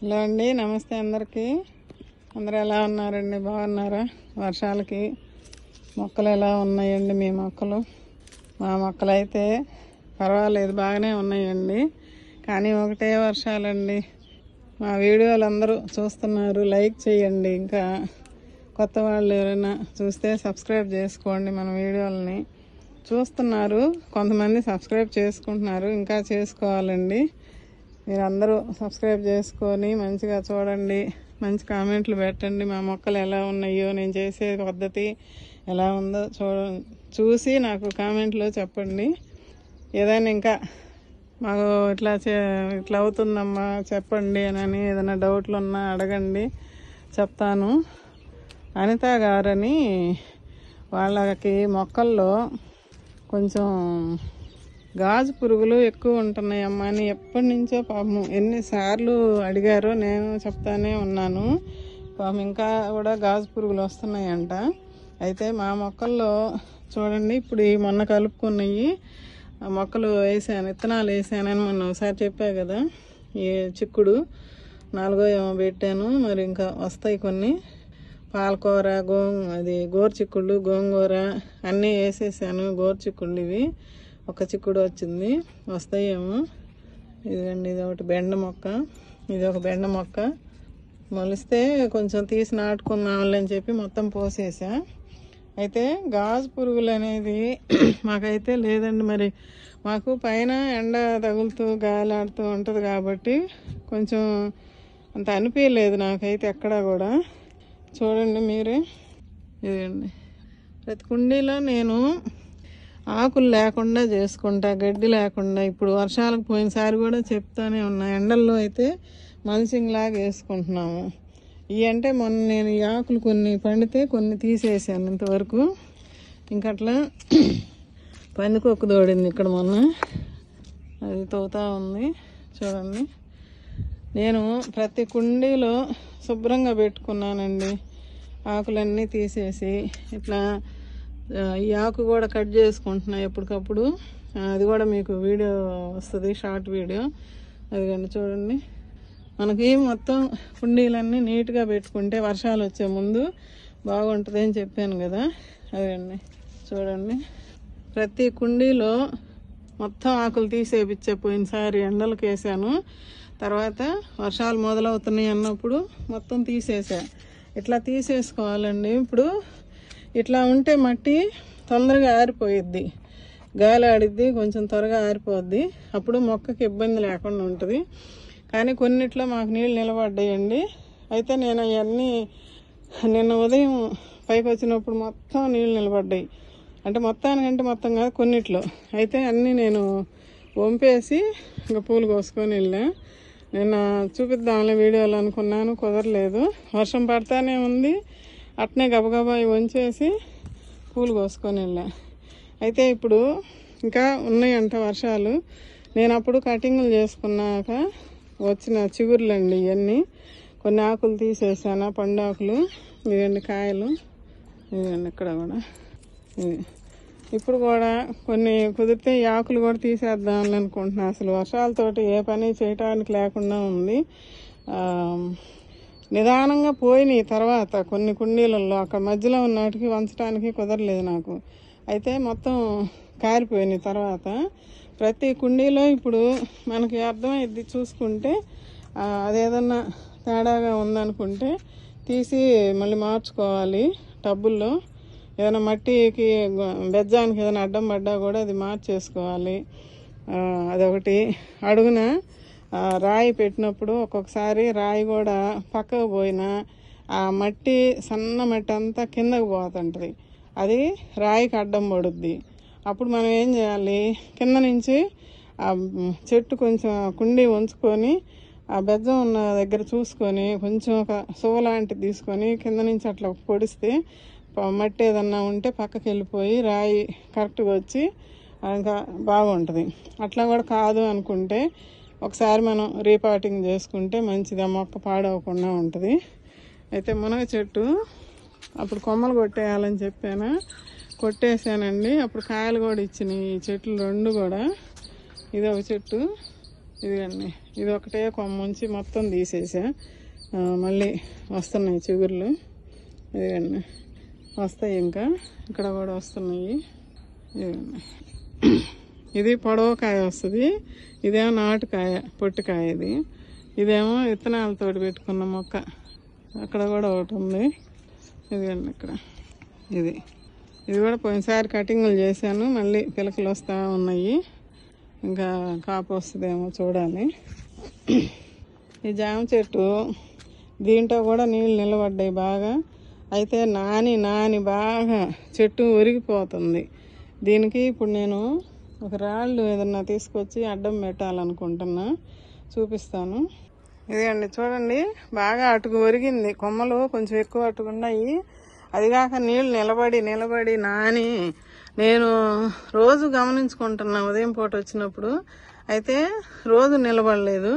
Hello అండి, నమస్తే అందరికీ. అందరూ ఎలా ఉన్నారండి? బాగున్నారా? వర్షాలకి మొక్కలు ఎలా ఉన్నాయండి? మీ మొక్కలు? మా మొక్కలు అయితే పర్వాలేదు, బాగానే ఉన్నాయండి. కానీ ఒకటే వర్షాలండి. మా వీడియోలు అందరూ చూస్తున్నారు, లైక్ చేయండి. ఇంకా కొత్త వాళ్ళు ఎవరైనా చూస్తే సబ్స్క్రైబ్ చేసుకోండి. మన వీడియోలని చూస్తున్నారు, కొంతమంది సబ్స్క్రైబ్ చేసుకుంటున్నారు, ఇంకా చేసుకోవాలండి. మీరందరూ సబ్స్క్రైబ్ చేసుకొని మంచిగా చూడండి, మంచి కామెంట్లు పెట్టండి. మా మొక్కలు ఎలా ఉన్నాయో, నేను చేసే పద్ధతి ఎలా ఉందో చూసి నాకు కామెంట్లో చెప్పండి. ఏదైనా ఇంకా మాకు ఇట్లా అవుతుందమ్మా చెప్పండి అని ఏదైనా డౌట్లు ఉన్నా అడగండి, చెప్తాను. అనిత గారని వాళ్ళకి మొక్కల్లో కొంచెం గాజు పురుగులు ఎక్కువ ఉంటున్నాయి అమ్మా అని ఎప్పటి నుంచో పాపం ఎన్నిసార్లు అడిగారో నేను చెప్తానే ఉన్నాను. పాపం ఇంకా కూడా గాజు పురుగులు వస్తున్నాయంట. అయితే మా మొక్కల్లో చూడండి, ఇప్పుడు ఈ మొన్న కలుపుకున్నాయి ఆ మొక్కలు వేసాను, విత్తనాలు వేసానని మొన్న ఒకసారి చెప్పా కదా. ఈ చిక్కుడు 4 ఏమో పెట్టాను, మరి ఇంకా వస్తాయి కొన్ని. పాలకూర, గోరుచిక్కుళ్ళు, గోంగూర అన్నీ వేసేసాను. గోరుచిక్కుళ్ళు ఇవి, ఒక చిక్కుడు వచ్చింది, వస్తాయేమో. ఇదిగండి, ఇది ఒకటి బెండ మొక్క, ఇది ఒక బెండ మొక్క. మొలిస్తే కొంచెం తీసి నాటుకుందాంలే అని చెప్పి మొత్తం పోసేసా. అయితే గాజు పురుగులు అనేది మాకైతే లేదండి. మరి మాకు పైన ఎండ తగులుతూ గాలాడుతూ ఉంటుంది కాబట్టి కొంచెం అంత అనిపించలేదు నాకైతే ఎక్కడా కూడా. చూడండి మీరే, ఇదండి ప్రతి కుండీలో నేను ఆకులు లేకుండా చేసుకుంటా, గడ్డి లేకుండా. ఇప్పుడు వర్షాలకు పోయినసారి కూడా చెప్తానే ఉన్నా, ఎండల్లో అయితే మల్చింగ్ లాగా వేసుకుంటున్నాము. ఇవి అంటే మొన్న నేను ఈ ఆకులు కొన్ని పండితే కొన్ని తీసేసాను ఇంతవరకు. ఇంకట్లా పందికొక్కు తోడింది ఇక్కడ మొన్న, అది తవ్వుతూ ఉంది చూడండి. నేను ప్రతి కుండీలో శుభ్రంగా పెట్టుకున్నానండి, ఆకులన్నీ తీసేసి. ఇట్లా ఈ ఆకు కూడా కట్ చేసుకుంటున్నా ఎప్పటికప్పుడు, అది కూడా మీకు వీడియో వస్తుంది, షార్ట్ వీడియో. అదిగండి చూడండి, మనకి మొత్తం కుండీలన్నీ నీట్గా పెట్టుకుంటే వర్షాలు వచ్చే ముందు బాగుంటుంది అని చెప్పాను కదా. అదండి చూడండి, ప్రతి కుండీలో మొత్తం ఆకులు తీసేపిచ్చే. పోయినసారి ఎండలకు వేసాను, తర్వాత వర్షాలు మొదలవుతున్నాయి అన్నప్పుడు మొత్తం తీసేసా. ఇట్లా తీసేసుకోవాలండి. ఇప్పుడు ఇట్లా ఉంటే మట్టి తొందరగా ఆరిపోయిద్ది, గాలి ఆడిద్ది, కొంచెం త్వరగా ఆరిపోద్ది. అప్పుడు మొక్కకి ఇబ్బంది లేకుండా ఉంటుంది. కానీ కొన్నిట్లో మాకు నీళ్ళు నిలబడ్డాయండి. అయితే నేను అవన్నీ నిన్న ఉదయం పైకి వచ్చినప్పుడు మొత్తం నీళ్ళు నిలబడ్డాయి. అంటే మొత్తానికంటే మొత్తం కాదు, కొన్నిట్లో. అయితే అన్నీ నేను వంపేసి ఇంకా పూలు కోసుకొని వెళ్ళా. నిన్న చూపిద్దాంలే వీడియోలు అనుకున్నాను, కుదరలేదు. వర్షం పడతానే ఉంది, అట్నే గబగబా వంచేసి పూలు కోసుకొని వెళ్ళా. అయితే ఇప్పుడు ఇంకా ఉన్నాయంట వర్షాలు. నేను అప్పుడు కటింగ్లు చేసుకున్నాక వచ్చిన చిగుర్లండి ఇవన్నీ. కొన్ని ఆకులు తీసేసాను, పండు ఆకులు. ఇవన్నీ కాయలు, ఇవన్నీ ఇక్కడ కూడా. ఇప్పుడు కూడా కొన్ని కుదిరితే ఈ ఆకులు కూడా తీసేద్దామని అనుకుంటున్నా. అసలు వర్షాలతోటి ఏ పని చేయటానికి లేకుండా ఉంది. నిదానంగా పోయినాయి. తర్వాత కొన్ని కుండీలలో అక్కడ మధ్యలో ఉన్నటికి వంచడానికి కుదరలేదు నాకు. అయితే మొత్తం కారిపోయినాయి. తర్వాత ప్రతి కుండీలో ఇప్పుడు మనకి అర్థమైద్ది చూసుకుంటే, అదేదన్నా తేడాగా ఉందనుకుంటే తీసి మళ్ళీ మార్చుకోవాలి. టబ్బుల్లో ఏదైనా మట్టికి బెజ్జానికి ఏదైనా అడ్డం పడ్డా కూడా అది మార్చేసుకోవాలి. అదొకటి. అడుగున రాయి పెట్టినప్పుడు ఒక్కొక్కసారి రాయి కూడా పక్కకు పోయినా ఆ మట్టి, సన్న మట్టి అంతా కిందకు పోతుంటుంది, అది రాయికి అడ్డం పడుద్ది. అప్పుడు మనం ఏం చేయాలి, కింద నుంచి ఆ చెట్టు కొంచెం కుండీ ఉంచుకొని ఆ బెజ్జం ఉన్న దగ్గర చూసుకొని కొంచెం ఒక సువ లాంటిది తీసుకొని కింద నుంచి అట్లా పొడిస్తే మట్టి ఏదన్నా ఉంటే పక్కకి వెళ్ళిపోయి రాయి కరెక్ట్గా వచ్చి ఇంకా బాగుంటుంది. అట్లా కూడా కాదు అనుకుంటే ఒకసారి మనం రీపాటింగ్ చేసుకుంటే మంచిది, మొక్క పాడవకుండా ఉంటుంది. అయితే మునగ చెట్టు అప్పుడు కొమ్మలు కొట్టేయాలని చెప్పాను, కొట్టేసానండి. అప్పుడు కాయలు కూడా ఇచ్చినాయి ఈ చెట్లు రెండు కూడా. ఇది ఒక చెట్టు, ఇదిగండి, ఇది ఒకటే కొమ్మ ఉంచి మొత్తం తీసేసా. మళ్ళీ వస్తున్నాయి చిగుర్లు. ఇదిగండి వస్తాయి, ఇంకా ఇక్కడ కూడా వస్తున్నాయి. ఇదిగండి, ఇది పొడవు కాయ వస్తుంది, ఇదేమో నాటుకాయ పొట్టికాయ. ఇదేమో విత్తనాలతో పెట్టుకున్న మొక్క. అక్కడ కూడా ఒకటి ఉంది. ఇదిగండి ఇక్కడ ఇది కూడా పోయినసారి కటింగ్లు చేశాను, మళ్ళీ పిలకలు వస్తూ ఉన్నాయి. ఇంకా కాపు వస్తుందేమో చూడాలి. ఈ జామ చెట్టు దీంట్లో కూడా నీళ్ళు నిలబడ్డాయి బాగా. అయితే నాని బాగా చెట్టు ఒరిగిపోతుంది. దీనికి ఇప్పుడు నేను ఒక రాళ్ళు ఏదన్నా తీసుకొచ్చి అడ్డం పెట్టాలనుకుంటున్నా, చూపిస్తాను. ఇదిగండి చూడండి, బాగా అటుకు ఒరిగింది. కొమ్మలు కొంచెం ఎక్కువ అటుకున్నాయి. అదిగాక నీళ్ళు నిలబడి నాని నేను రోజు గమనించుకుంటున్నా ఉదయం పూట వచ్చినప్పుడు. అయితే రోజు నిలబడలేదు.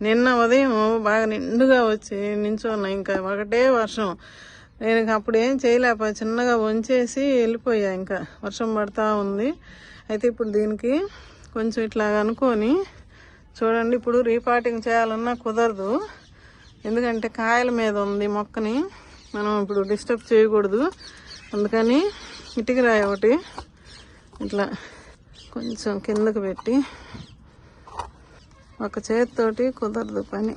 నిన్న ఉదయం బాగా నిండుగా వచ్చి నించున్నా. ఇంకా ఒకటే వర్షం. నేను అప్పుడు ఏం చేయలేక చిన్నగా వంచేసి వెళ్ళిపోయా. ఇంకా వర్షం పడతా ఉంది. అయితే ఇప్పుడు దీనికి కొంచెం ఇట్లా అనుకొని చూడండి, ఇప్పుడు రీపాటింగ్ చేయాలన్నా కుదరదు. ఎందుకంటే కాయల మీద ఉంది మొక్కని, మనం ఇప్పుడు డిస్టర్బ్ చేయకూడదు. అందుకని ఇటుకరాయి ఒకటి ఇట్లా కొంచెం కిందకు పెట్టి, ఒక చేతితోటి కుదరదు పని,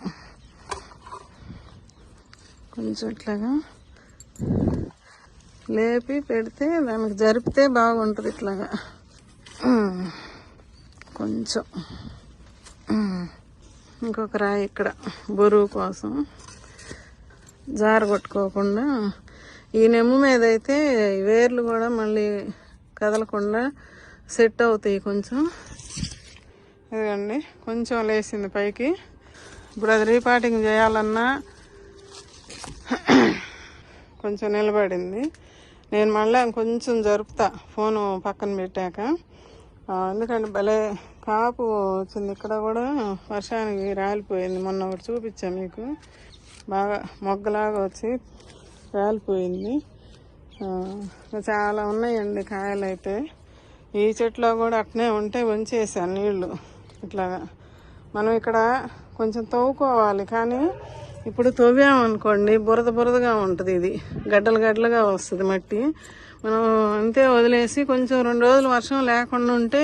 కొంచెం ఇట్లాగా లేపి పెడితే దానికి జరిపితే బాగుంటుంది. ఇట్లాగా కొంచెం ఇంకొక రాయి ఇక్కడ బరువు కోసం జార కొట్టుకోకుండా. ఈ నెమ్ము మీద అయితే వేర్లు కూడా మళ్ళీ కదలకుండా సెట్ అవుతాయి కొంచెం. ఇదిగండి కొంచెం లేచింది పైకి. ఇప్పుడు అది రీపాటింగ్ చేయాలన్నా కొంచెం నిలబడింది. నేను మళ్ళీ కొంచెం జరుపుతా ఫోను పక్కన పెట్టాక. ఎందుకంటే భలే కాపు వచ్చింది. ఇక్కడ కూడా వర్షానికి రాలిపోయింది. మొన్న ఒకటి చూపించాను మీకు, బాగా మొగ్గలాగా వచ్చి రాలిపోయింది. చాలా ఉన్నాయండి కాయలు. అయితే ఈ చెట్లో కూడా అట్నే ఉంటే వంచేసాను నీళ్లు. ఇట్లాగా మనం ఇక్కడ కొంచెం తవ్వుకోవాలి, కానీ ఇప్పుడు తవ్వామనుకోండి బురదగా ఉంటుంది. ఇది గడ్డలుగా వస్తుంది మట్టి. మనం అంతే వదిలేసి కొంచెం 2 రోజులు వర్షం లేకుండా ఉంటే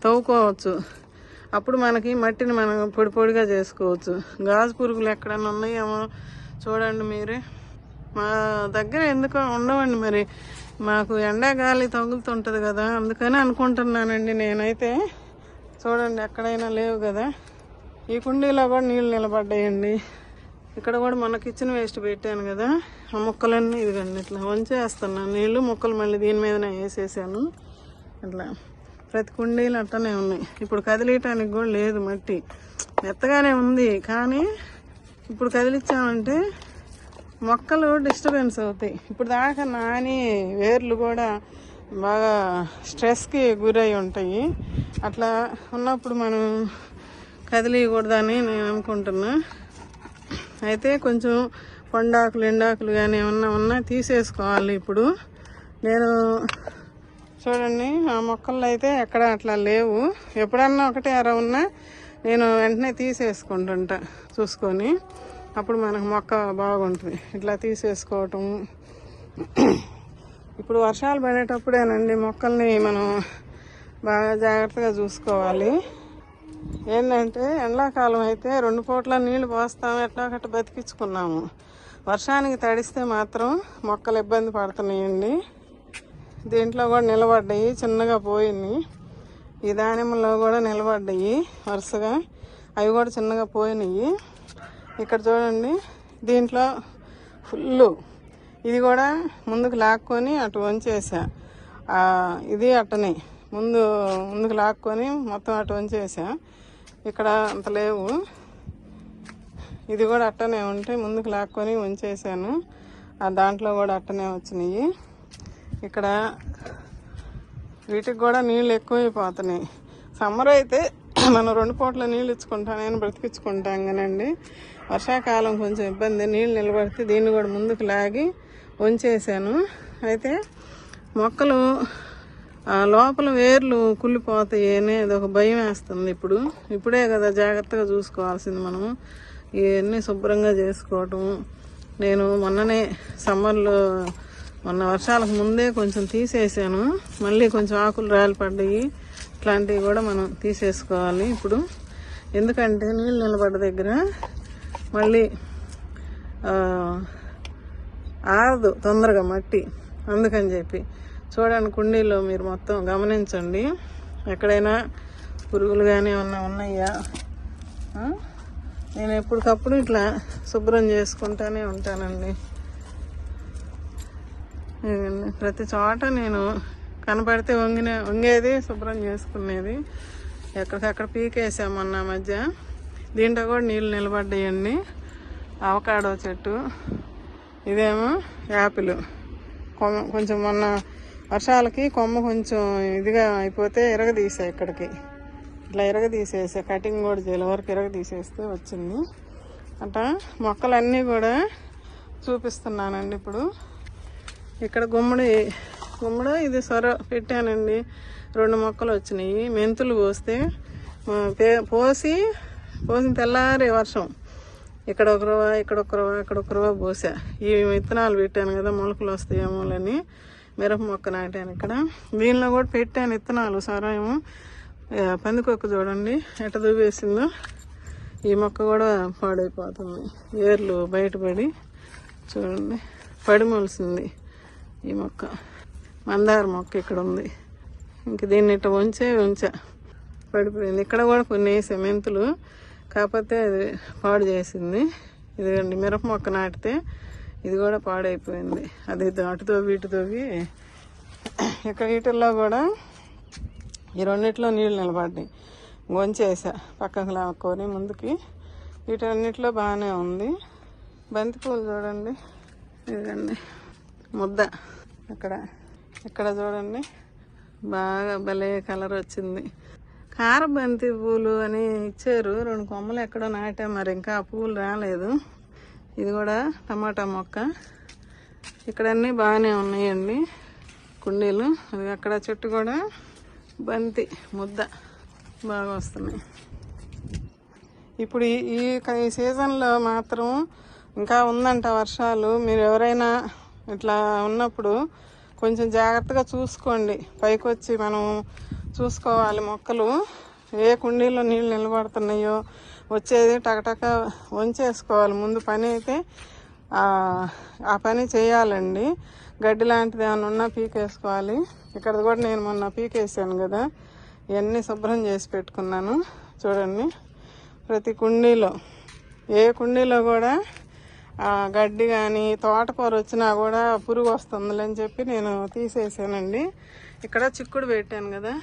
తవ్వుకోవచ్చు. అప్పుడు మనకి మట్టిని మనం పొడిగా చేసుకోవచ్చు. గాజు పురుగులు ఎక్కడన్నా ఉన్నాయేమో చూడండి మీరే. మా దగ్గర ఎందుకో ఉండవండి, మరి మాకు ఎండాగాలి తగులుతుంటుంది కదా, అందుకని అనుకుంటున్నానండి నేనైతే. చూడండి ఎక్కడైనా లేవు కదా. ఈ కుండీలో కూడా నీళ్ళు నిలబడ్డాయండి. ఇక్కడ కూడా మన కిచెన్ వేస్ట్ పెట్టాను కదా, ఆ మొక్కలన్నీ ఇదిగండి ఇట్లా వంచేస్తున్నాను నీళ్ళు. మొక్కలు మళ్ళీ దీని మీదనే వేసేసాను. అట్లా ప్రతి కుండీలు అట్టనే ఉన్నాయి. ఇప్పుడు కదిలియటానికి కూడా లేదు, మట్టి మెత్తగానే ఉంది. కానీ ఇప్పుడు కదిలిచ్చామంటే మొక్కలు డిస్టర్బెన్స్ అవుతాయి. ఇప్పుడు దాకా నాని వేర్లు కూడా బాగా స్ట్రెస్కి గురై ఉంటాయి. అట్లా ఉన్నప్పుడు మనం కదిలియకూడదని నేను అనుకుంటున్నా. అయితే కొంచెం పండాకులు ఎండాకులు కానీ ఏమన్నా ఉన్నా తీసేసుకోవాలి. ఇప్పుడు నేను చూడండి ఆ మొక్కల్లో అయితే ఎక్కడ అట్లా లేవు. ఎప్పుడన్నా ఒకటి అర ఉన్నా నేను వెంటనే తీసేసుకుంటుంటా చూసుకొని. అప్పుడు మనకు మొక్క బాగుంటుంది ఇట్లా తీసేసుకోవటం. ఇప్పుడు వర్షాలు పడేటప్పుడేనండి మొక్కల్ని మనం బాగా జాగ్రత్తగా చూసుకోవాలి. ఏంటంటే ఎండాకాలం అయితే 2 పూట్ల నీళ్లు పోస్తాము, ఎట్లా గట్ట బతికించుకున్నాము. వర్షానికి తడిస్తే మాత్రం మొక్కలు ఇబ్బంది పడుతున్నాయండి. దీంట్లో కూడా నిలబడ్డాయి, చిన్నగా పోయినాయి. ఈ దానిమ్మలో కూడా నిలబడ్డాయి వరుసగా, అవి కూడా చిన్నగా పోయినాయి. ఇక్కడ చూడండి దీంట్లో ఫుల్లు. ఇది కూడా ముందుకు లాక్కొని అటు వంచేసా. ఇది అట్టనే ముందుకు లాక్కొని మొత్తం అటు వంచేసా. ఇక్కడ అంత లేవు. ఇది కూడా అట్టనే ఉంటే ముందుకు లాక్కొని వంచేసాను. దాంట్లో కూడా అట్టనే వచ్చినాయి. ఇక్కడ వీటికి కూడా నీళ్ళు ఎక్కువైపోతున్నాయి. సమ్మర్ అయితే మనం 2 పూట్ల నీళ్ళు ఇచ్చుకుంటాం, నేను బ్రతికించుకుంటాం కానండి. వర్షాకాలం కొంచెం ఇబ్బంది, నీళ్ళు నిలబడితే దీన్ని కూడా ముందుకు లాగి వంచేసాను. అయితే మొక్కలు లోపల వేర్లు కుళ్ళిపోతాయి అని అదొక భయం వేస్తుంది. ఇప్పుడే కదా జాగ్రత్తగా చూసుకోవాల్సింది మనము. ఇవన్నీ శుభ్రంగా చేసుకోవటం. నేను మొన్ననే సమ్మర్లో మొన్న వర్షాలకు ముందే కొంచెం తీసేసాను. మళ్ళీ కొంచెం ఆకులు రాలిపడ్డాయి. ఇట్లాంటివి కూడా మనం తీసేసుకోవాలి ఇప్పుడు. ఎందుకంటే నీళ్ళు నిలబడ్డ దగ్గర మళ్ళీ ఆరదు తొందరగా మట్టి. అందుకని చెప్పి చూడండి, కుండీలో మీరు మొత్తం గమనించండి. ఎక్కడైనా పురుగులు కానీ ఏమన్నా ఉన్నాయా. నేను ఎప్పటికప్పుడు ఇట్లా శుభ్రం చేసుకుంటానే ఉంటానండి. ప్రతి చోట నేను కనపడితే వంగేది శుభ్రం చేసుకునేది. ఎక్కడికక్కడ పీకేసామన్న మధ్య. దీంట్లో కూడా నీళ్ళు నిలబడ్డాయండి. అవకాడో చెట్టు, ఇదేమో యాపిల్ కొమ్మ. కొంచెం మొన్న వర్షాలకి కొమ్మ కొంచెం ఇదిగా అయిపోతే ఇరగదీసా. ఇక్కడికి ఇట్లా ఇరగదీసేసా. కటింగ్ కూడా చేయలే, వరకు ఇరగదీసేస్తే వచ్చింది. అట్లా మొక్కలన్నీ కూడా చూపిస్తున్నానండి ఇప్పుడు. ఇక్కడ గుమ్మడి ఇది సొర పెట్టానండి. 2 మొక్కలు వచ్చినాయి. మెంతులు పోసిన తెల్లారే వర్షం. ఇక్కడ ఒక రవ్వ, ఇక్కడ ఒక రవ్వ పోసా. ఈ విత్తనాలు పెట్టాను కదా, మొలకలు వస్తాయేమోలని మిరప మొక్క నాటాను ఇక్కడ. దీనిలో కూడా పెట్టాను విత్తనాలు. సొర ఏమో పందికొక్క చూడండి ఎట్ట దువ్వేసిందో. ఈ మొక్క కూడా పాడైపోతుంది. ఏర్లు బయటపడి చూడండి పడి మొలిసింది ఈ మొక్క. మందార మొక్క ఇక్కడ ఉంది. ఇంక దీన్ని ఇట్లా ఉంచా పడిపోయింది. ఇక్కడ కూడా కొన్ని వేసా మెంతులు, కాకపోతే అది పాడు చేసింది. ఇదిగండి మిరప మొక్క నాటితే ఇది కూడా పాడైపోయింది. అది అటుతో వీటితోవి. ఇక్కడ వీటిల్లో కూడా ఈ రెండిట్లో నీళ్ళు నిలబడ్డాయి. వంచేసా పక్కకు లాక్కొని ముందుకి. వీటన్నిటిలో బాగానే ఉంది. బంతిపూలు చూడండి, ఇదిగండి ముద్ద. ఇక్కడ చూడండి బాగా భలే కలర్ వచ్చింది. కారబంతి పూలు అని ఇచ్చారు. 2 కొమ్మలు ఎక్కడో నాటా, మరి ఇంకా ఆ పూలు రాలేదు. ఇది కూడా టమాటా మొక్క. ఇక్కడ అన్నీ బాగానే ఉన్నాయండి కుండీలు. అది అక్కడ చెట్టు కూడా బంతి ముద్ద బాగా వస్తున్నాయి. ఇప్పుడు ఈ సీజన్లో మాత్రం ఇంకా ఉందంట వర్షాలు. మీరు ఎవరైనా ఇట్లా ఉన్నప్పుడు కొంచెం జాగ్రత్తగా చూసుకోండి. పైకి వచ్చి మనం చూసుకోవాలి మొక్కలు. ఏ కుండీలో నీళ్ళు నిలబడుతున్నాయో వచ్చేది టకటక వంచేసుకోవాలి. ముందు పని అయితే ఆ పని చేయాలండి. గడ్డి లాంటిది ఏమైనా ఉన్నా పీకేసుకోవాలి. ఇక్కడ కూడా నేను మొన్న పీకేసాను కదా, ఇవన్నీ శుభ్రం చేసి పెట్టుకున్నాను. చూడండి ప్రతి కుండీలో, ఏ కుండీలో కూడా గడ్డి కానీ తోటకూర వచ్చినా కూడా పురుగు వస్తుందని చెప్పి నేను తీసేసానండి. ఇక్కడ చిక్కుడు పెట్టాను కదా,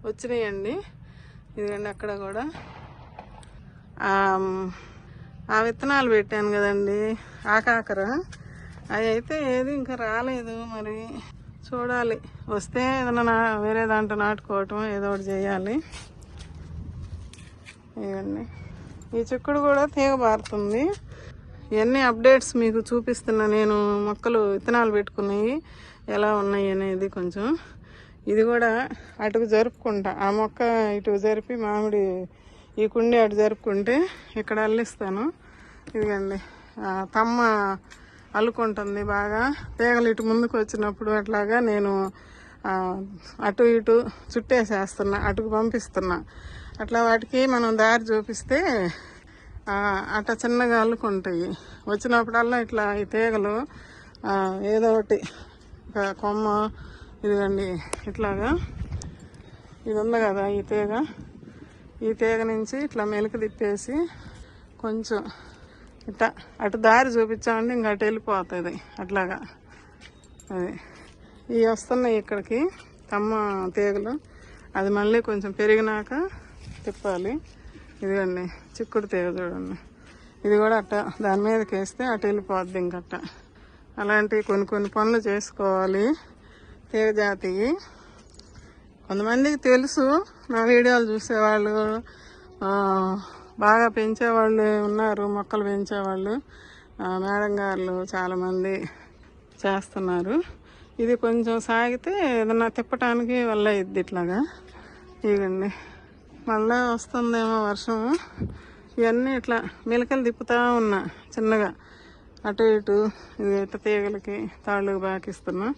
వచ్చినాయండి. ఇదిగండి అక్కడ కూడా ఆ విత్తనాలు పెట్టాను కదండి, ఆకాకర. అవి అయితే ఏది ఇంకా రాలేదు. మరి చూడాలి, వస్తే ఏదైనా వేరే దాంట్లో నాటుకోవటం ఏదో ఒకటి చేయాలి. ఇవన్నీ ఈ చిక్కుడు కూడా తీగ బారుతుంది. ఇవన్నీ అప్డేట్స్ మీకు చూపిస్తున్నా నేను. మొక్కలు విత్తనాలు పెట్టుకున్నాయి ఎలా ఉన్నాయి అనేది కొంచెం. ఇది కూడా అటుకు జరుపుకుంటా. ఆ మొక్క ఇటు జరిపి మామిడి ఈ కుండి అటు జరుపుకుంటే ఇక్కడ అల్లిస్తాను. ఇదిగండి తమ్మ అల్లుకుంటుంది బాగా. తీగలు ఇటు ముందుకు వచ్చినప్పుడు అట్లాగా నేను అటు ఇటు చుట్టేసేస్తున్నా, అటుకు పంపిస్తున్నా. అట్లా వాటికి మనం దారి చూపిస్తే అట్లా చిన్నగా అల్లుకుంటాయి. వచ్చినప్పుడల్లా ఇట్లా ఈ తీగలు ఏదో ఒకటి కొమ్మ, ఇదిగండి ఇట్లాగా ఇది ఉంది కదా ఈ తీగ నుంచి ఇట్లా మెలిక తిప్పేసి కొంచెం ఇట్లా అటు దారి చూపించామంటే ఇంకా అటు వెళ్ళిపోతుంది అట్లాగా. అది ఇవి వస్తున్నాయి ఇక్కడికి తమ్మ తీగలు. అది మళ్ళీ కొంచెం పెరిగినాక తిప్పాలి. ఇదిగండి చిక్కుడు తీగ చూడండి, ఇది కూడా అట్ట దాని మీదకి వేస్తే అటు వెళ్ళిపోద్ది ఇంకట్ట. అలాంటివి కొన్ని పనులు చేసుకోవాలి తీగ జాతికి. కొంతమందికి తెలుసు, నా వీడియోలు చూసేవాళ్ళు, బాగా పెంచేవాళ్ళు ఉన్నారు, మొక్కలు పెంచేవాళ్ళు మేడం గారు చాలామంది చేస్తున్నారు. ఇది కొంచెం సాగితే ఏదన్నా తిప్పటానికి వల్ల ఇద్ది ఇట్లాగా. ఇవ్వండి మళ్ళీ వస్తుందేమో వర్షం. ఇవన్నీ ఇట్లా మెలకలు తిప్పుతూ ఉన్నా చిన్నగా అటు ఇటు. ఇది ఇట్ట తీగలకి తాళ్ళు బాకిస్తున్నా.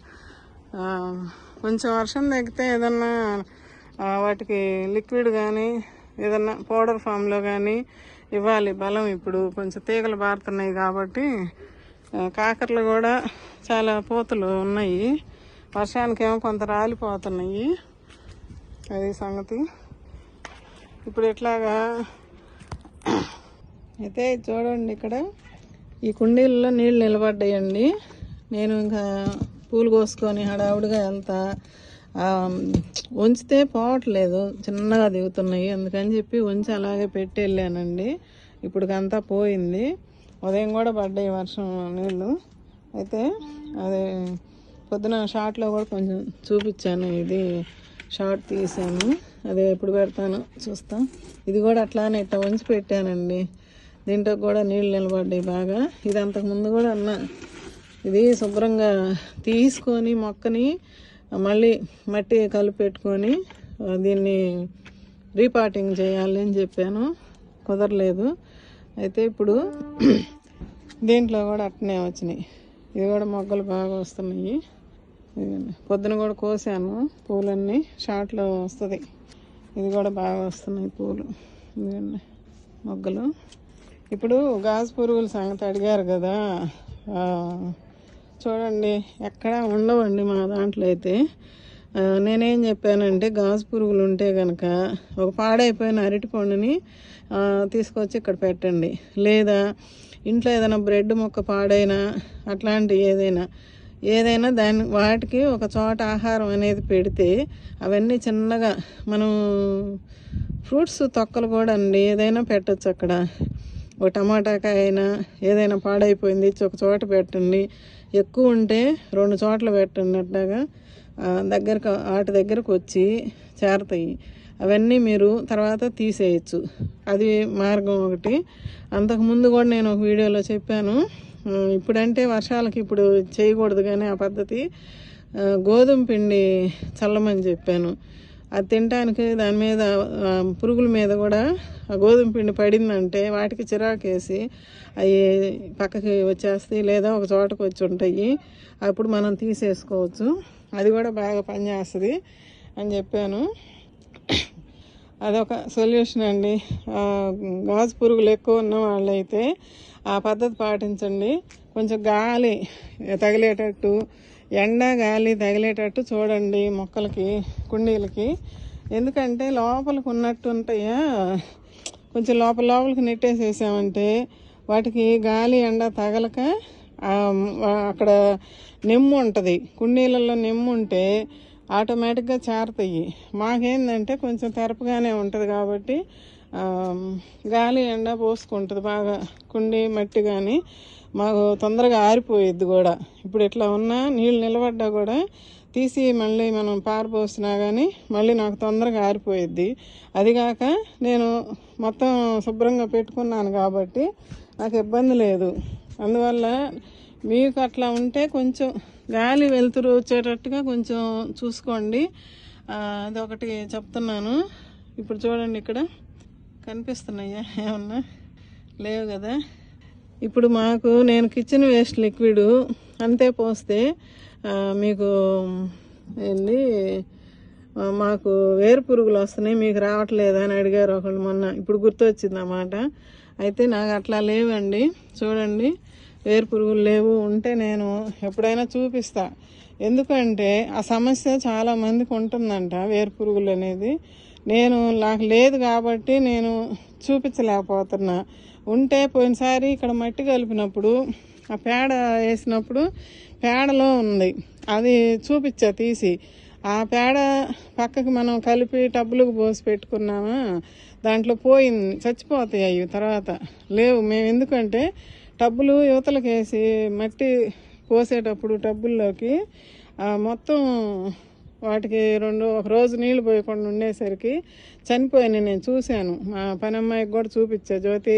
కొంచెం వర్షం తగ్గితే ఏదన్నా వాటికి లిక్విడ్ కానీ ఏదన్నా పౌడర్ ఫామ్లో కానీ ఇవ్వాలి బలం. ఇప్పుడు కొంచెం తీగలు బారుతున్నాయి కాబట్టి కాకరలు కూడా చాలా పూతలు ఉన్నాయి. వర్షానికేమో కొంత రాలిపోతున్నాయి. అది సంగతి. ఇప్పుడు ఇట్లాగా అయితే చూడండి, ఇక్కడ ఈ కుండీల్లో నీళ్ళు నిలబడ్డాయండి. నేను ఇంకా పూలు కోసుకొని హడావుడిగా ఎంత ఉంచితే పోవట్లేదు, చిన్నగా దిగుతున్నాయి. అందుకని చెప్పి ఉంచి అలాగే పెట్టి వెళ్ళానండి. ఇప్పుడుకంతా పోయింది. ఉదయం కూడా పడ్డాయి వర్షం నీళ్ళు. అయితే అదే పొద్దున షార్ట్లో కూడా కొంచెం చూపించాను. ఇది షార్ట్ తీసాను, అదే ఎప్పుడు పెడతాను చూస్తా. ఇది కూడా అట్లానే ఇట్లా ఉంచి పెట్టానండి. దీంట్లో కూడా నీళ్ళు నిలబడ్డాయి బాగా. ఇది అంతకుముందు కూడా అన్నా, ఇది శుభ్రంగా తీసుకొని మొక్కని మళ్ళీ మట్టి కలిపి పెట్టుకొని దీన్ని రీపాటింగ్ చేయాలి అని చెప్పాను, కుదరలేదు. అయితే ఇప్పుడు దీంట్లో కూడా అట్నే వచ్చినాయి. ఇది కూడా మొగ్గలు బాగా వస్తున్నాయి. పొద్దున కూడా కోసాను పూలన్నీ, షార్ట్లో వస్తుంది. ఇది కూడా బాగా వస్తున్నాయి పూలు. ఇదిగండి మొగ్గలు. ఇప్పుడు గాజు పురుగుల సంగతి అడిగారు కదా, చూడండి ఎక్కడ ఉండవండి మా దాంట్లో. అయితే నేనేం చెప్పానంటే గాజు పురుగులు ఉంటే కనుక ఒక పాడైపోయిన అరటి పండుని తీసుకొచ్చి ఇక్కడ పెట్టండి. లేదా ఇంట్లో ఏదైనా బ్రెడ్ ముక్క పాడైనా అట్లాంటి ఏదైనా వాటికి ఒక చోట ఆహారం అనేది పెడితే అవన్నీ చిన్నగా మనం ఫ్రూట్స్ తొక్కలు కూడా అండి ఏదైనా పెట్టచ్చు అక్కడ. ఒక టమాటాకాయ అయినా ఏదైనా పాడైపోయింది ఒక చోట పెట్టండి. ఎక్కువ ఉంటే 2 చోట్ల పెట్టండి. అట్లాగా వాటి దగ్గరకు వచ్చి చేరతాయి. అవన్నీ మీరు తర్వాత తీసేయచ్చు. అది మార్గం ఒకటి. అంతకుముందు కూడా నేను ఒక వీడియోలో చెప్పాను. ఇప్పుడంటే వర్షాలకి ఇప్పుడు చేయకూడదు కానీ ఆ పద్ధతి గోధుమ పిండి చల్లమని చెప్పాను. అది తినడానికి దాని మీద పురుగుల మీద కూడా ఆ గోధుమ పిండి పడిందంటే వాటికి చిరాకేసి అవి పక్కకి వచ్చేస్తాయి, లేదా ఒక చోటకు వచ్చి ఉంటాయి. అప్పుడు మనం తీసేసుకోవచ్చు. అది కూడా బాగా పనిచేస్తుంది అని చెప్పాను. అదొక సొల్యూషన్ అండి. గాజు పురుగులు ఎక్కువ ఉన్న వాళ్ళైతే ఆ పద్ధతి పాటించండి. కొంచెం గాలి తగిలేటట్టు, ఎండ గాలి తగిలేటట్టు చూడండి మొక్కలకి, కుండీలకి. ఎందుకంటే లోపలికి ఉన్నట్టు ఉంటాయా, కొంచెం లోపలికి నెట్టేసేసామంటే వాటికి గాలి ఎండ తగలక అక్కడ నెమ్ము ఉంటుంది. కుండీలలో నెమ్ము ఉంటే ఆటోమేటిక్గా చేరతాయి. మాకేందంటే కొంచెం తెరపుగానే ఉంటుంది కాబట్టి గాలి ఎండ పోసుకుంటుంది బాగా కుండీ మట్టి. కానీ మాకు తొందరగా ఆరిపోయిద్ది కూడా. ఇప్పుడు ఇట్లా ఉన్నా నీళ్ళు నిలబడ్డా కూడా తీసి మళ్ళీ మనం పారపోసినా కానీ మళ్ళీ నాకు తొందరగా ఆరిపోయిద్ది. అదిగాక నేను మొత్తం శుభ్రంగా పెట్టుకున్నాను కాబట్టి నాకు ఇబ్బంది లేదు. అందువల్ల మీకు అట్లా ఉంటే కొంచెం గాలి వెలుతురు వచ్చేటట్టుగా కొంచెం చూసుకోండి. అదొకటి చెప్తున్నాను. ఇప్పుడు చూడండి, ఇక్కడ కనిపిస్తున్నాయా ఏమన్నా? లేవు కదా. ఇప్పుడు నేను కిచెన్ వేస్ట్ లిక్విడ్ అంతే పోస్తే మీకు మాకు వేరు పురుగులు వస్తున్నాయి, మీకు రావట్లేదా అని అడిగారు ఒకళ్ళు మొన్న. ఇప్పుడు గుర్తొచ్చింది అన్నమాట. అయితే నాకు అట్లా లేవండి. చూడండి, వేరు పురుగులు లేవు. ఉంటే నేను ఎప్పుడైనా చూపిస్తా. ఎందుకంటే ఆ సమస్య చాలా మందికి ఉంటుందంట, వేరు పురుగులు అనేది. నాకు లేదు కాబట్టి నేను చూపించలేకపోతున్నా. ఉంటే పోయినసారి ఇక్కడ మట్టి కలిపినప్పుడు ఆ పేడ వేసినప్పుడు పేడలో ఉంది, అది చూపించా తీసి. ఆ పేడ పక్కకి మనం కలిపి టబ్బులకు పోసి పెట్టుకున్నామా, దాంట్లో పోయింది, చచ్చిపోతాయి అవి. తర్వాత లేవు. మేము ఎందుకంటే టబ్బులు యువతలకు వేసి మట్టి పోసేటప్పుడు టబ్బుల్లోకి మొత్తం వాటికి ఒక రోజు నీళ్లు పోయకుండా ఉండేసరికి చనిపోయినాయి. నేను చూశాను, మా పని అమ్మాయికి కూడా చూపించా. జ్యోతి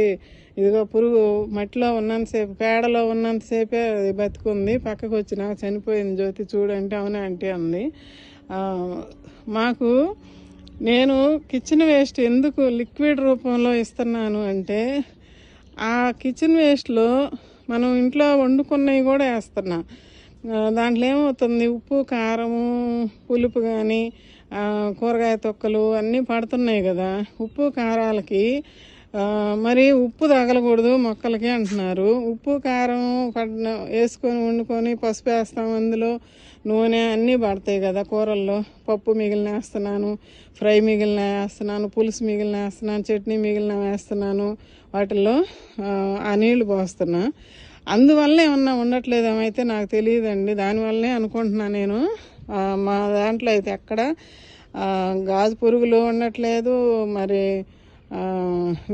ఇదిగో పురుగు మట్టిలో ఉన్నంతసేపు, పేడలో ఉన్నంతసేపే అది బతుకుంది, పక్కకు వచ్చి నాకు చనిపోయింది జ్యోతి చూడంటే అవునా అంటే అంది. మాకు నేను కిచెన్ వేస్ట్ ఎందుకు లిక్విడ్ రూపంలో ఇస్తున్నాను అంటే, ఆ కిచెన్ వేస్ట్లో మనం ఇంట్లో వండుకున్నవి కూడా వేస్తున్నా. దాంట్లో ఏమవుతుంది, ఉప్పు కారము పులుపు కానీ కూరగాయ తొక్కలు అన్నీ పడుతున్నాయి కదా. ఉప్పు కారాలకి మరి ఉప్పు తగలకూడదు మొక్కలకి అంటున్నారు. ఉప్పు కారం వేసుకొని వండుకొని పసుపు వేస్తాం, అందులో నూనె అన్నీ పడతాయి కదా కూరల్లో. పప్పు మిగిలిన వేస్తున్నాను, ఫ్రై మిగిలిన వేస్తున్నాను, పులుసు మిగిలిన వేస్తున్నాను, చట్నీ మిగిలిన వేస్తున్నాను, వాటిల్లో ఆ నీళ్లు పోస్తున్నా. అందువల్ల ఏమన్నా ఉండట్లేదేమైతే నాకు తెలియదండి. దానివల్లనే అనుకుంటున్నా నేను. మా దాంట్లో అయితే ఎక్కడ గాజు పురుగులు ఉండట్లేదు, మరి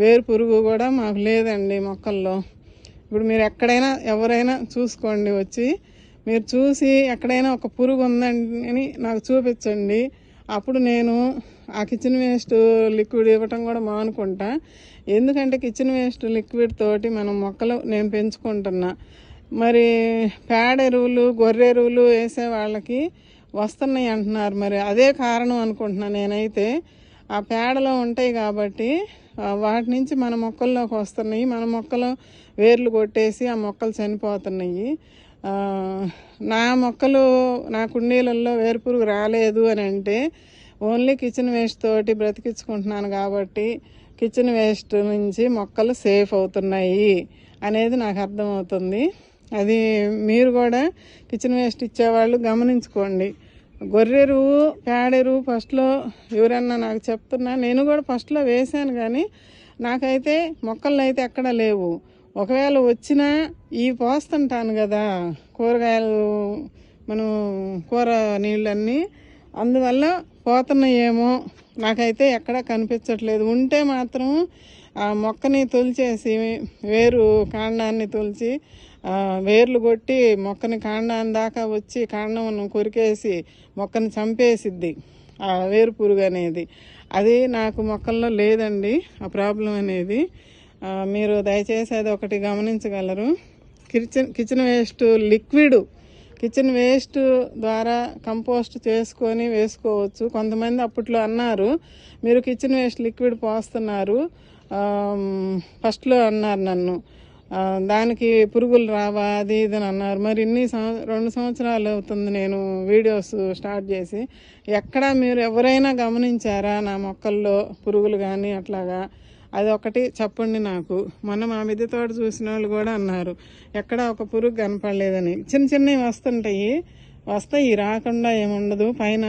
వేరు పురుగు కూడా మాకు లేదండి మొక్కల్లో. ఇప్పుడు మీరు ఎక్కడైనా ఎవరైనా చూసుకోండి, వచ్చి మీరు చూసి ఎక్కడైనా ఒక పురుగు ఉందని నాకు చూపించండి. అప్పుడు నేను ఆ కిచెన్ వేస్ట్ లిక్విడ్ ఇవ్వటం కూడా మానుకుంటా. ఎందుకంటే కిచెన్ వేస్ట్ లిక్విడ్ తోటి మనం మొక్కలు నేను పెంచుకుంటున్నా. మరి పేడ ఎరువులు గొర్రె ఎరువులు వేసే వాళ్ళకి వస్తున్నాయి అంటున్నారు, మరి అదే కారణం అనుకుంటున్నా నేనైతే. ఆ పేడలో ఉంటాయి కాబట్టి వాటి నుంచి మన మొక్కల్లోకి వస్తున్నాయి, మన మొక్కలు వేర్లు కొట్టేసి ఆ మొక్కలు చనిపోతున్నాయి. నా మొక్కలు నా కుండీలలో వేరుపురుగు రాలేదు అని అంటే ఓన్లీ కిచెన్ వేస్ట్ తోటి బ్రతికించుకుంటున్నాను కాబట్టి కిచెన్ వేస్ట్ నుంచి మొక్కలు సేఫ్ అవుతున్నాయి అనేది నాకు అర్థమవుతుంది. అది మీరు కూడా కిచెన్ వేస్ట్ ఇచ్చేవాళ్ళు గమనించుకోండి. గొర్రెరువు పేడెరువు ఫస్ట్లో ఎవరన్నా నాకు చెప్తున్నా, నేను కూడా ఫస్ట్లో వేసాను, కానీ నాకైతే మొక్కలు అయితే ఎక్కడ లేవు. ఒకవేళ వచ్చినా ఈ పోస్తుంటాను కదా కూరగాయలు, మనం కూర నీళ్ళన్నీ, అందువల్ల పోతున్నాయేమో నాకైతే ఎక్కడ కనిపించట్లేదు. ఉంటే మాత్రం ఆ మొక్కని తొలిచేసి వేరు కాండాన్ని తొలిచి వేర్లు కొట్టి మొక్కని కాండాన్ని దాకా వచ్చి కాండం కొరికేసి మొక్కని చంపేసిద్ది ఆ వేరు పురుగు అనేది. అది నాకు మొక్కల్లో లేదండి ఆ ప్రాబ్లం అనేది. మీరు దయచేసి అది ఒకటి గమనించగలరు. Kitchen waste liquid kitchen waste ద్వారా కంపోస్ట్ చేసుకొని వేసుకోవచ్చు. కొంతమంది అప్పట్లో అన్నారు మీరు కిచెన్ వేస్ట్ లిక్విడ్ పోస్తున్నారు, ఫస్ట్లో అన్నారు నన్ను, దానికి పురుగులు రావా అది ఇది అని అన్నారు. మరి 2 సంవత్సరాలు అవుతుంది నేను వీడియోస్ స్టార్ట్ చేసి. ఎక్కడ మీరు ఎవరైనా గమనించారా నా మొక్కల్లో పురుగులు కానీ అట్లాగా? అది ఒకటి చెప్పండి నాకు. మొన్న మా మిద్దె తోట చూసిన వాళ్ళు కూడా అన్నారు ఎక్కడ ఒక పురుగు కనపడలేదని. చిన్న చిన్నవి వస్తాయి, రాకుండా ఏముండదు. పైన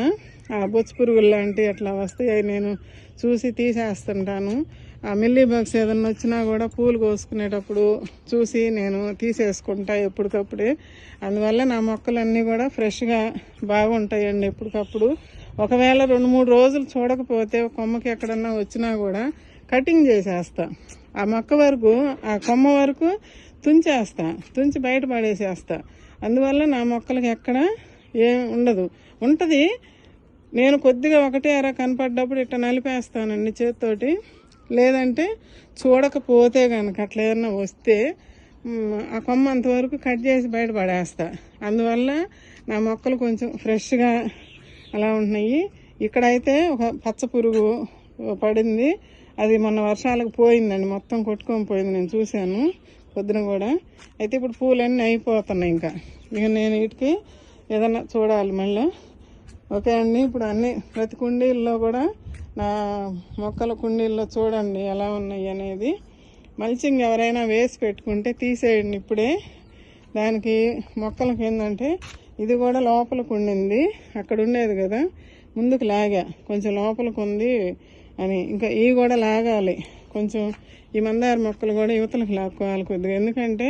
బొచ్చు పురుగులు లాంటివి అట్లా వస్తాయి, అవి నేను చూసి తీసేస్తుంటాను. ఆ మిల్లీ బగ్స్ ఏదన్నా వచ్చినా కూడా పూలు కోసుకునేటప్పుడు చూసి నేను తీసేసుకుంటా ఎప్పటికప్పుడే. అందువల్ల నా మొక్కలన్నీ కూడా ఫ్రెష్గా బాగుంటాయండి ఎప్పటికప్పుడు. ఒకవేళ 2-3 రోజులు చూడకపోతే కొమ్మకి ఎక్కడన్నా వచ్చినా కూడా కటింగ్ చేసేస్తా. ఆ మొక్క వరకు ఆ కొమ్మ వరకు తుంచి బయట పడేసేస్తా. అందువల్ల నా మొక్కలకి ఎక్కడ ఏం ఉండదు. ఉంటుంది, నేను కొద్దిగా ఒకటే అర కనపడ్డప్పుడు ఇట్లా నలిపేస్తానండి చేతితోటి. లేదంటే చూడకపోతే కనుక అట్లా ఏదన్నా వస్తే ఆ కొమ్మ అంతవరకు కట్ చేసి బయట పడేస్తా. అందువల్ల నా మొక్కలు కొంచెం ఫ్రెష్గా అలా ఉంటున్నాయి. ఇక్కడైతే ఒక పచ్చ పురుగు పడింది, అది మొన్న వర్షాలకు పోయిందండి, మొత్తం కొట్టుకొని పోయింది, నేను చూశాను పొద్దున కూడా. అయితే ఇప్పుడు పూలన్నీ అయిపోతున్నాయి. ఇక నేను వీటికి ఏదన్నా చూడాలి మళ్ళీ. ఓకే అండి, ఇప్పుడు అన్నీ ప్రతి కుండీల్లో కూడా నా మొక్కల కుండీల్లో చూడండి ఎలా ఉన్నాయి అనేది. మల్చింగ్ ఎవరైనా వేసి పెట్టుకుంటే తీసేయండి ఇప్పుడే. దానికి మొక్కలకి ఏంటంటే ఇది కూడా లోపలికి ఉండింది, అక్కడ ఉండేది కదా, ముందుకు లాగా కొంచెం లోపలికి ఉంది అని. ఇంకా ఇవి కూడా లాగాలి కొంచెం. ఈ మందార మొక్కలు కూడా యువతలకు లాక్కోవాలి కొద్దిగా, ఎందుకంటే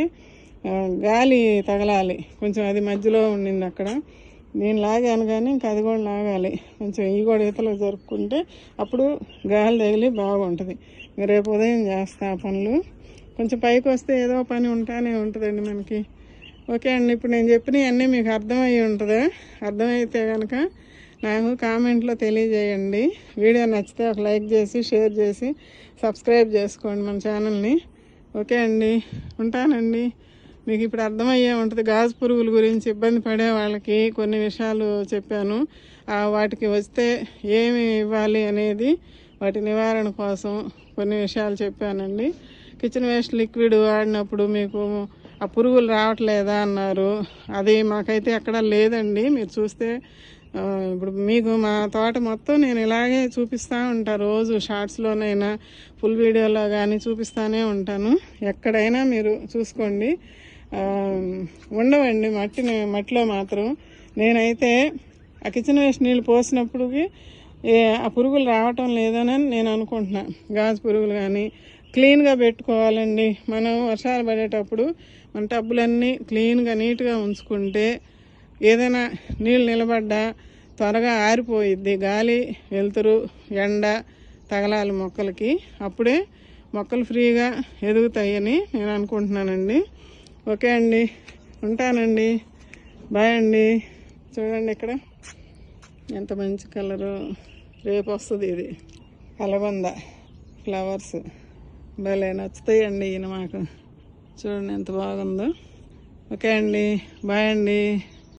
గాలి తగలాలి కొంచెం. అది మధ్యలో ఉండింది అక్కడ, నేను లాగాను కానీ ఇంకా అది కూడా లాగాలి కొంచెం. ఇవి కూడా యువతలకు జరుపుకుంటే అప్పుడు గాలి తగిలి బాగుంటుంది. ఇంకా రేపు ఉదయం చేస్తా పనులు. కొంచెం పైకి వస్తే ఏదో పని ఉంటానే ఉంటుందండి మనకి. ఓకే అండి, ఇప్పుడు నేను చెప్పినవన్నీ మీకు అర్థమయ్యి ఉంటుందా? అర్థమైతే కనుక నాకు కామెంట్లో తెలియజేయండి. వీడియో నచ్చితే ఒక లైక్ చేసి షేర్ చేసి సబ్స్క్రైబ్ చేసుకోండి మన ఛానల్ని. ఓకే అండి, ఉంటానండి. మీకు ఇప్పుడు అర్థమయ్యే ఉంటుంది గాజు పురుగుల గురించి ఇబ్బంది పడే వాళ్ళకి కొన్ని విషయాలు చెప్పాను. వాటికి వస్తే ఏమి ఇవ్వాలి అనేది వాటి నివారణ కోసం కొన్ని విషయాలు చెప్పానండి. కిచెన్ వేస్ట్ లిక్విడ్ వాడినప్పుడు మీకు ఆ పురుగులు రావట్లేదా అన్నారు. అది మాకైతే ఎక్కడ లేదండి. మీరు చూస్తే ఇప్పుడు మీకు మా తోట మొత్తం నేను ఇలాగే చూపిస్తూ ఉంటాను. రోజు షార్ట్స్లోనైనా ఫుల్ వీడియోలో కానీ చూపిస్తూనే ఉంటాను. ఎక్కడైనా మీరు చూసుకోండి, ఉండవండి మట్టిలో మాత్రం. నేనైతే ఆ కిచెన్ వేస్ట్ నీళ్ళు పోసినప్పటికి ఆ పురుగులు రావటం లేదని నేను అనుకుంటున్నా. గాజు పురుగులు కానీ క్లీన్గా పెట్టుకోవాలండి. మనం వర్షాలు పడేటప్పుడు మన టబ్బులన్నీ క్లీన్గా నీట్గా ఉంచుకుంటే ఏదైనా నీళ్ళు నిలబడ్డా త్వరగా ఆరిపోయిద్ది. గాలి వెలుతురు ఎండ తగలాలి మొక్కలకి, అప్పుడే మొక్కలు ఫ్రీగా ఎదుగుతాయని నేను అనుకుంటున్నానండి. ఓకే అండి, ఉంటానండి. బాయ్ అండి. చూడండి ఇక్కడ ఎంత మంచి కలరు. రేపు వస్తుంది ఇది కలబంద ఫ్లవర్స్, భలే నచ్చుతాయండి ఈయన మాకు. చూడండి ఎంత బాగుందో. ఓకే అండి, బాయ్ అండి.